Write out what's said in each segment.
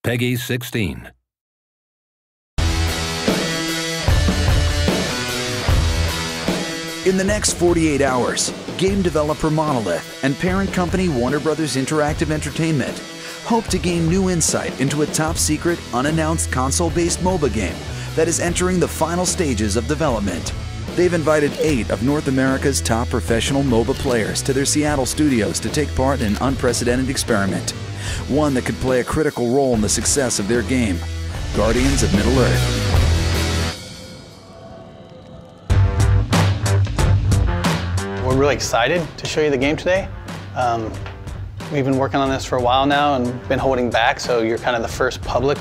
Peggy 16. In the next 48 hours, game developer Monolith and parent company Warner Bros. Interactive Entertainment hope to gain new insight into a top-secret, unannounced console-based MOBA game that is entering the final stages of development. They've invited 8 of North America's top professional MOBA players to their Seattle studios to take part in an unprecedented experiment, one that could play a critical role in the success of their game, Guardians of Middle-Earth. We're really excited to show you the game today. We've been working on this for a while now and been holding back, so you're kind of the first public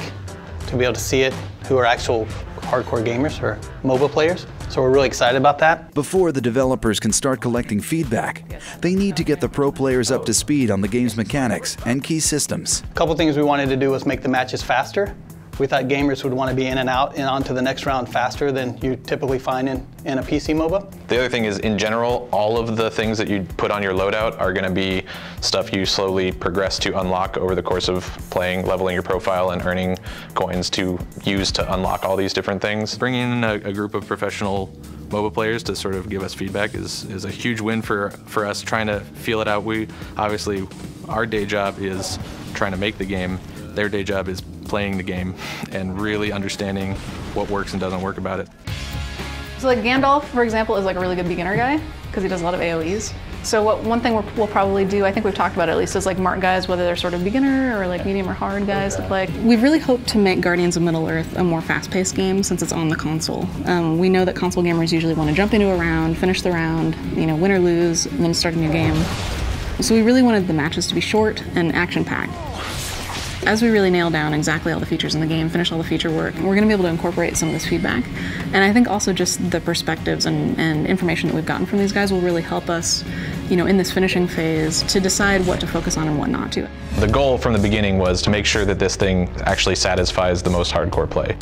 to be able to see it who are actual hardcore gamers or MOBA players. So we're really excited about that. Before the developers can start collecting feedback, they need to get the pro players up to speed on the game's mechanics and key systems. A couple things we wanted to do was make the matches faster. We thought gamers would want to be in and out and on to the next round faster than you typically find in a PC MOBA. The other thing is, in general, all of the things that you put on your loadout are going to be stuff you slowly progress to unlock over the course of playing, leveling your profile, and earning coins to use to unlock all these different things. Bringing in a group of professional MOBA players to sort of give us feedback is a huge win for us trying to feel it out. Obviously, our day job is trying to make the game. Their day job is playing the game and really understanding what works and doesn't work about it. So like Gandalf, for example, is like a really good beginner guy because he does a lot of AoEs. So one thing we'll probably do, I think we've talked about it at least, is like mark guys, whether they're sort of beginner or like medium or hard guys to play. We really hope to make Guardians of Middle-Earth a more fast-paced game since it's on the console. We know that console gamers usually want to jump into a round, finish the round, win or lose, and then start a new game. So we really wanted the matches to be short and action-packed. As we really nail down exactly all the features in the game, finish all the feature work, we're going to be able to incorporate some of this feedback. And I think also just the perspectives and information that we've gotten from these guys will really help us, in this finishing phase to decide what to focus on and what not to. The goal from the beginning was to make sure that this thing actually satisfies the most hardcore play.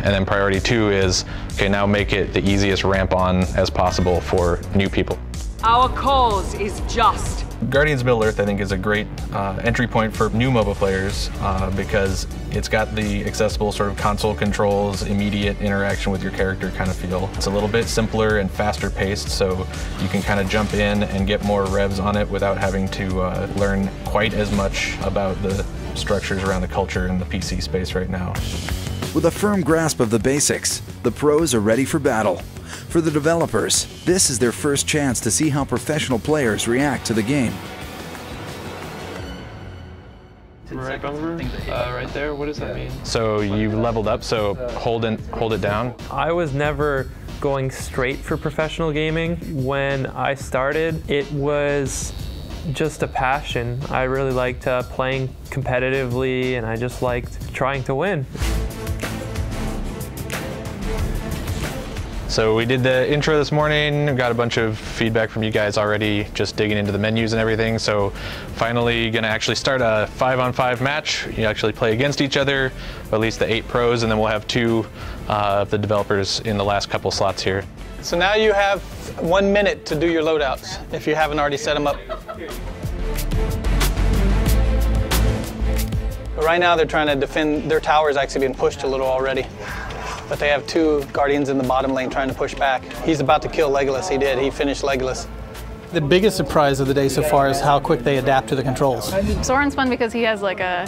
And then priority 2 is, okay, now make it the easiest ramp on as possible for new people. Our cause is just. Guardians of Middle-Earth, I think, is a great entry point for new MOBA players because it's got the accessible sort of console controls, immediate interaction with your character kind of feel. It's a little bit simpler and faster paced, so you can kind of jump in and get more revs on it without having to learn quite as much about the structures around the culture in the PC space right now. With a firm grasp of the basics, the pros are ready for battle. For the developers, this is their first chance to see how professional players react to the game. Right bumper, right there, what does that mean? So you leveled up, so hold it down. I was never going straight for professional gaming. When I started, it was just a passion. I really liked playing competitively, and I just liked trying to win. So we did the intro this morning, got a bunch of feedback from you guys already, just digging into the menus and everything. So finally gonna actually start a 5-on-5 match. You actually play against each other, at least the 8 pros, and then we'll have 2 of the developers in the last couple slots here. So now you have 1 minute to do your loadouts if you haven't already set them up. But right now they're trying to defend, their tower is actually being pushed a little already. But they have 2 Guardians in the bottom lane trying to push back. He's about to kill Legolas. He did. He finished Legolas. The biggest surprise of the day so far is how quick they adapt to the controls. Soren's fun because he has like a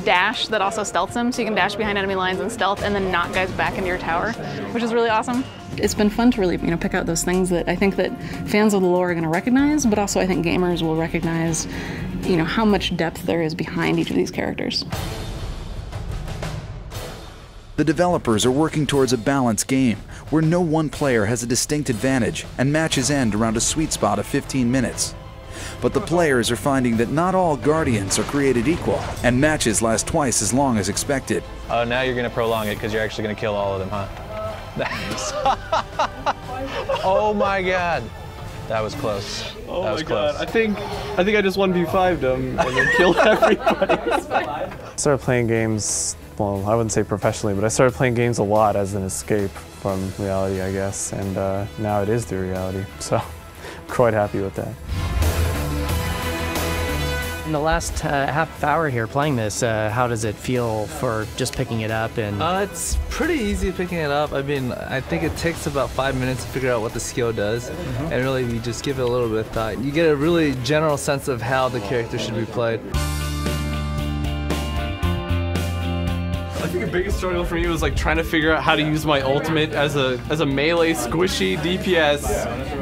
dash that also stealths him, so you can dash behind enemy lines and stealth and then knock guys back into your tower, which is really awesome. It's been fun to really pick out those things that I think that fans of the lore are going to recognize, but also I think gamers will recognize how much depth there is behind each of these characters. The developers are working towards a balanced game where no one player has a distinct advantage and matches end around a sweet spot of 15 minutes. But the players are finding that not all Guardians are created equal, and matches last twice as long as expected. Oh, now you're going to prolong it because you're actually going to kill all of them, huh? Oh my God. That was close. Oh that was my close. God. I think I just 1v5'd them and then killed everybody. I started playing games, well, I wouldn't say professionally, but I started playing games a lot as an escape from reality, I guess, and now it is the reality, so I'm quite happy with that. In the last half hour here playing this, how does it feel for just picking it up? And it's pretty easy picking it up. I mean, I think it takes about 5 minutes to figure out what the skill does, and really you just give it a little bit of thought. You get a really general sense of how the character should be played. I think the biggest struggle for me was like trying to figure out how to use my ultimate as a melee squishy DPS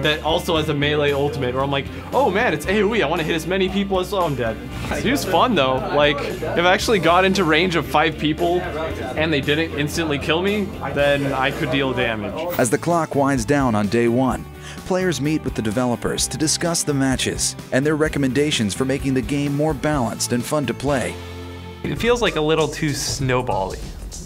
that also has a melee ultimate, where I'm like, oh man, it's AoE, I want to hit as many people as I'm dead. It was fun though. Like, if I actually got into range of 5 people and they didn't instantly kill me, then I could deal damage. As the clock winds down on day 1, players meet with the developers to discuss the matches and their recommendations for making the game more balanced and fun to play. It feels like a little too snowball-y.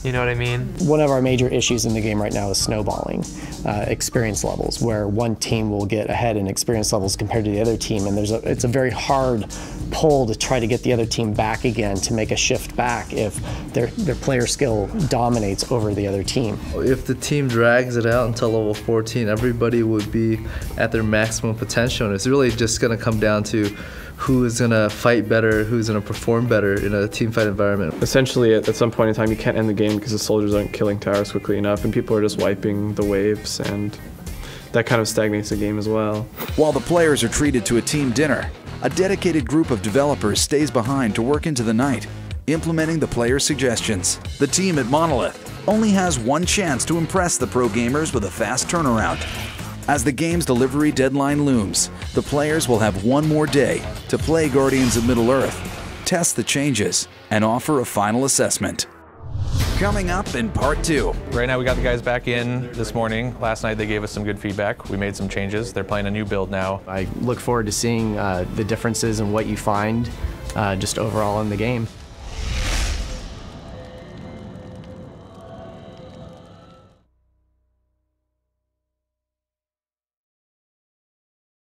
You know what I mean? One of our major issues in the game right now is snowballing experience levels, where one team will get ahead in experience levels compared to the other team, and it's a very hard pull to try to get the other team back again, to make a shift back if their player skill dominates over the other team. If the team drags it out until level 14, everybody would be at their maximum potential, and it's really just going to come down to who is going to fight better, who's going to perform better in a team fight environment. Essentially, at some point in time, you can't end the game because the soldiers aren't killing towers quickly enough, and people are just wiping the waves, and that kind of stagnates the game as well. While the players are treated to a team dinner, a dedicated group of developers stays behind to work into the night, implementing the players' suggestions. The team at Monolith only has one chance to impress the pro gamers with a fast turnaround. As the game's delivery deadline looms, the players will have one more day to play Guardians of Middle-Earth, test the changes, and offer a final assessment. Coming up in part 2. Right now we got the guys back in this morning. Last night they gave us some good feedback. We made some changes. They're playing a new build now. I look forward to seeing the differences in what you find just overall in the game.